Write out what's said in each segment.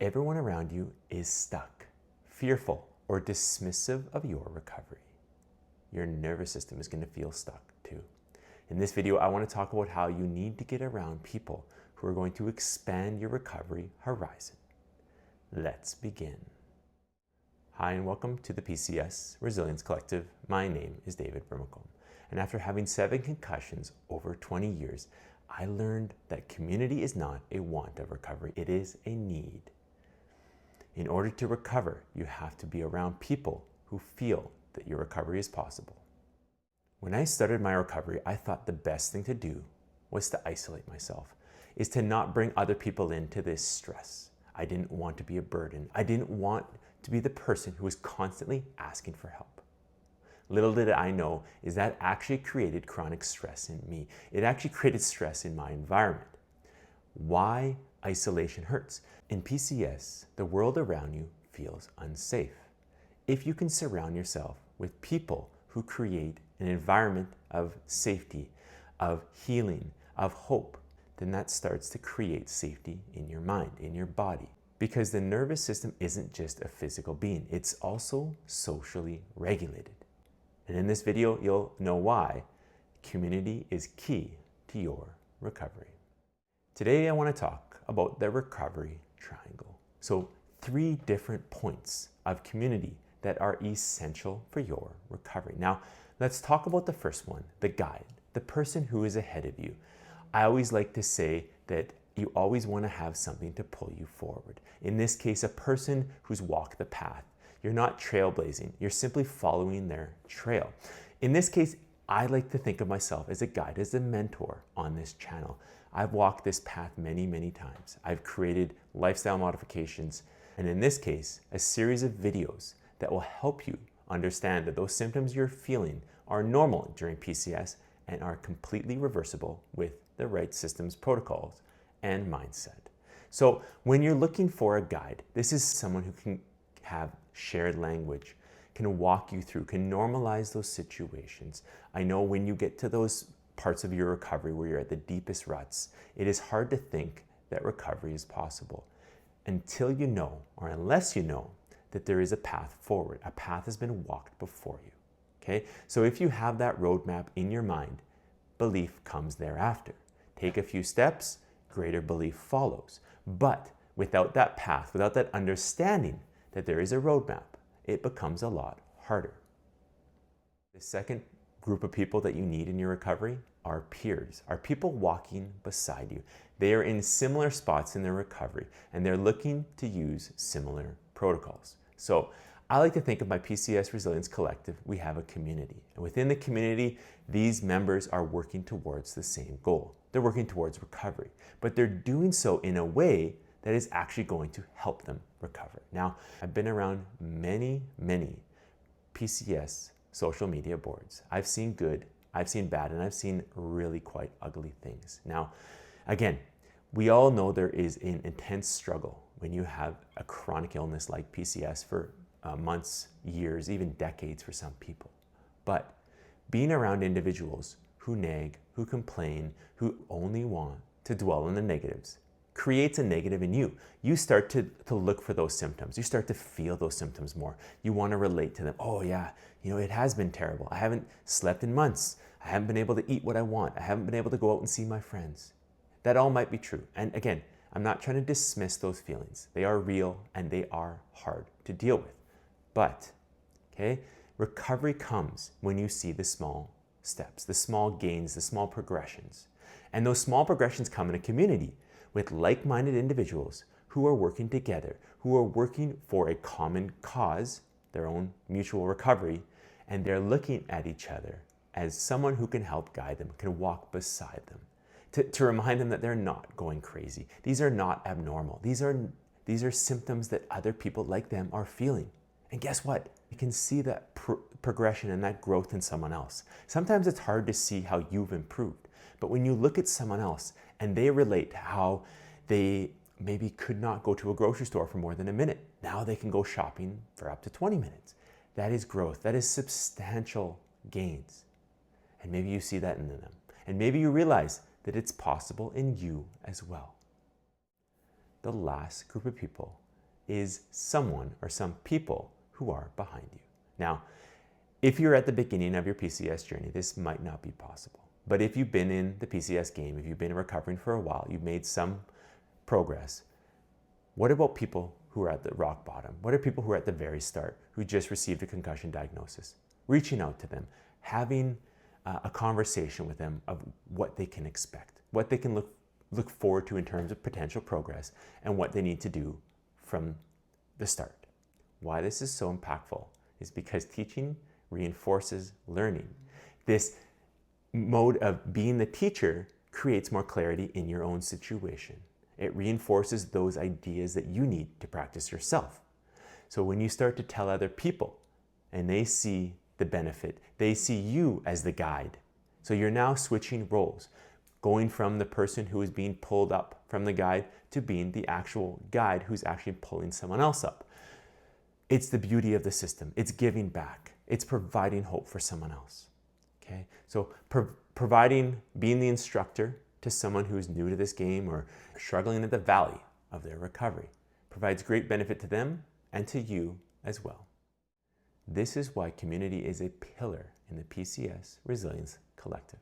everyone around you is stuck, fearful, or dismissive of your recovery, your nervous system is going to feel stuck too. In this video, I want to talk about how you need to get around people who are going to expand your recovery horizon. Let's begin. Hi, and welcome to the PCS Resilience Collective. My name is David Brimacombe, and after having 7 concussions over 20 years, I learned that community is not a want of recovery, it is a need. In order to recover, you have to be around people who feel that your recovery is possible. When I started my recovery, I thought the best thing to do was to isolate myself, is to not bring other people into this stress. I didn't want to be a burden. I didn't want to be the person who was constantly asking for help. Little did I know is that actually created chronic stress in me. It actually created stress in my environment. Why isolation hurts? In PCS, the world around you feels unsafe. If you can surround yourself with people who create an environment of safety, of healing, of hope, then that starts to create safety in your mind, in your body. Because the nervous system isn't just a physical being, it's also socially regulated. And in this video, you'll know why community is key to your recovery. Today, I want to talk about the recovery triangle. So 3 different points of community that are essential for your recovery. Now, let's talk about the first one, the guide, the person who is ahead of you. I always like to say that you always want to have something to pull you forward. In this case, a person who's walked the path. You're not trailblazing, you're simply following their trail. In this case, I like to think of myself as a guide, as a mentor on this channel. I've walked this path many, many times. I've created lifestyle modifications, and in this case, a series of videos that will help you understand that those symptoms you're feeling are normal during PCS and are completely reversible with the right systems, protocols, and mindset. So when you're looking for a guide, this is someone who can have shared language, can walk you through, can normalize those situations. I know when you get to those parts of your recovery where you're at the deepest ruts, it is hard to think that recovery is possible until you know, or unless you know, that there is a path forward. A path has been walked before you. Okay? So if you have that roadmap in your mind, belief comes thereafter. Take a few steps, greater belief follows. But without that path, without that understanding that there is a roadmap, it becomes a lot harder. The second group of people that you need in your recovery are peers, are people walking beside you. They are in similar spots in their recovery and they're looking to use similar protocols. So I like to think of my PCS Resilience Collective, we have a community. And within the community, these members are working towards the same goal. They're working towards recovery, but they're doing so in a way that is actually going to help them recover. Now, I've been around many PCS social media boards. I've seen good, I've seen bad, and I've seen really quite ugly things. Now, again, we all know there is an intense struggle when you have a chronic illness like PCS for months, years, even decades for some people. But being around individuals who nag, who complain, who only want to dwell on the negatives creates a negative in you. You start to look for those symptoms. You start to feel those symptoms more. You want to relate to them. Oh yeah, it has been terrible. I haven't slept in months. I haven't been able to eat what I want. I haven't been able to go out and see my friends. That all might be true. And again, I'm not trying to dismiss those feelings. They are real and they are hard to deal with. But, okay, recovery comes when you see the small steps, the small gains, the small progressions. And those small progressions come in a community with like-minded individuals who are working together, who are working for a common cause, their own mutual recovery, and they're looking at each other as someone who can help guide them, can walk beside them, to remind them that they're not going crazy. These are not abnormal. These are symptoms that other people like them are feeling. And guess what? You can see that progression and that growth in someone else. Sometimes it's hard to see how you've improved, but when you look at someone else and they relate to how they maybe could not go to a grocery store for more than a minute, now they can go shopping for up to 20 minutes. That is growth. That is substantial gains. And maybe you see that in them. And maybe you realize that it's possible in you as well. The last group of people is someone or some people who are behind you. Now, if you're at the beginning of your PCS journey, this might not be possible. But if you've been in the PCS game, if you've been recovering for a while, you've made some progress, what about people who are at the rock bottom? What are people who are at the very start, who just received a concussion diagnosis? Reaching out to them, having a conversation with them of what they can expect, what they can look forward to in terms of potential progress, and what they need to do from the start. Why this is so impactful is because teaching reinforces learning. This mode of being the teacher creates more clarity in your own situation. It reinforces those ideas that you need to practice yourself. So when you start to tell other people and they see the benefit, they see you as the guide. So you're now switching roles, going from the person who is being pulled up from the guide to being the actual guide who's actually pulling someone else up. It's the beauty of the system. It's giving back. It's providing hope for someone else. Okay? So being the instructor to someone who's new to this game or struggling at the valley of their recovery provides great benefit to them and to you as well. This is why community is a pillar in the PCS Resilience Collective,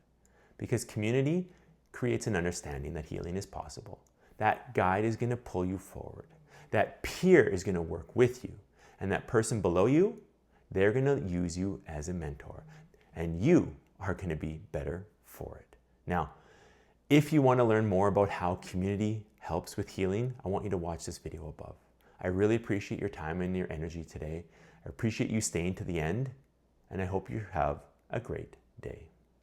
because community creates an understanding that healing is possible. That guide is going to pull you forward. That peer is going to work with you. And that person below you, they're going to use you as a mentor. And you are going to be better for it. Now, if you want to learn more about how community helps with healing, I want you to watch this video above. I really appreciate your time and your energy today. I appreciate you staying to the end, and I hope you have a great day.